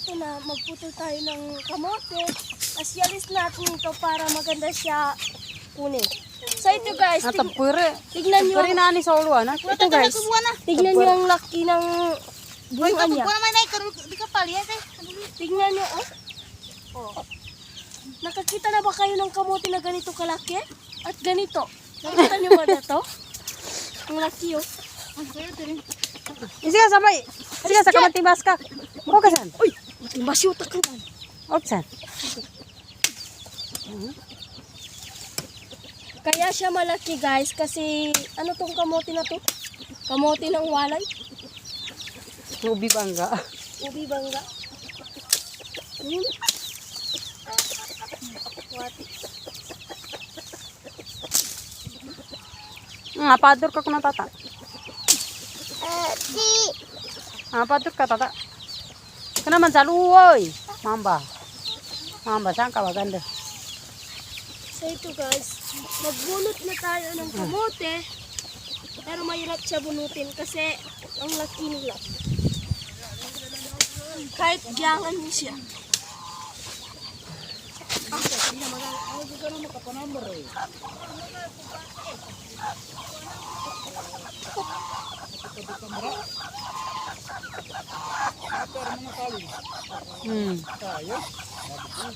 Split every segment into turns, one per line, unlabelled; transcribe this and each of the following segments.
ito na, magputol tayo ng kamote. Asyalis natin ito para maganda siya kunin. So ito guys, tignan nyo. Ito guys, tignan nyo ang laki ng bunga niya. Tignan nyo, oh. Nakakita na ba kayo ng kamote na ganito kalaki? At ganito. Nakita nyo ba na to? Ang laki, oh.
Sige, sabay. Sige, sa kamatimbas ka. Huwag ka saan.
Uy, matimbas yung utak ka man.
Huwag saan.
Kaya siya malaki guys kasi ano tong kamote na to? Kamote ng walay?
Ubi bangga.
Ubi bangga? Wati.
Napadur ka kuna tata. Napadur ka tata. Kena man saluoy. Mamba. Mamba saan ka baganda.
So ito guys, magbunot na tayo ng kamote. Pero mahirap siya bunutin kasi ang laki nila. Kahit diyangan mo siya.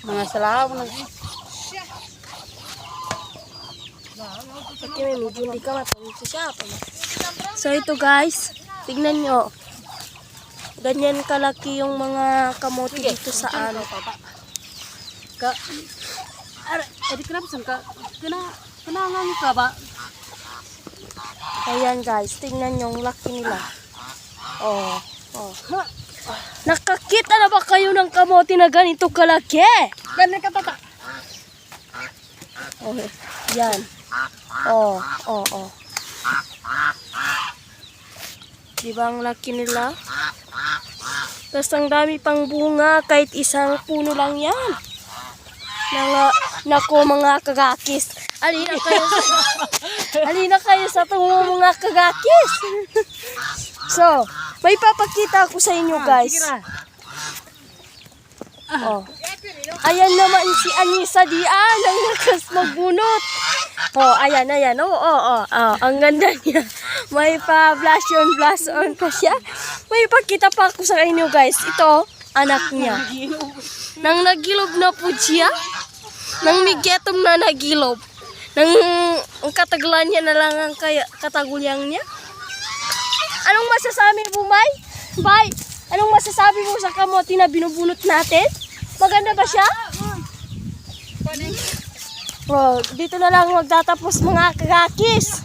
Mga salaw na.
Pati may medyo hindi ka mapanito siya. So ito guys, tignan nyo. Ganyan kalaki yung mga kamote dito sa ano.
Edi kenapa sangka? Kena ngangi ka ba?
Ayan guys, tingnan nyo yung laki nila. Oh. Nakakita na ba kayo ng kamote na ganito kalaki?
Ganyan ka tata.
Oh, yan. Oh. Diba ang laki nila? Tapos ang dami pang bunga, kahit isang puno lang yan. Nako mga kagakis. Alina kayo sa tungo mga kagakis. So, may papakita ako sa inyo guys. Oh. Ayan naman si Anissa diyan, ang lakas magbunot. Oh, ayan. Oh. Ang ganda niya. May pa blush on pa siya. May pakita pa ako sa inyo guys. Ito, anak niya. Nang nagilob na po siya. Nang migetom na nagilob. Ang katagalan niya na lang ang katagulyang niya. Anong masasabi mo, Bay? Anong masasabi mo sa kamote na binubunot natin? Maganda ba siya? Oh, dito na lang magtatapos mga kagakis.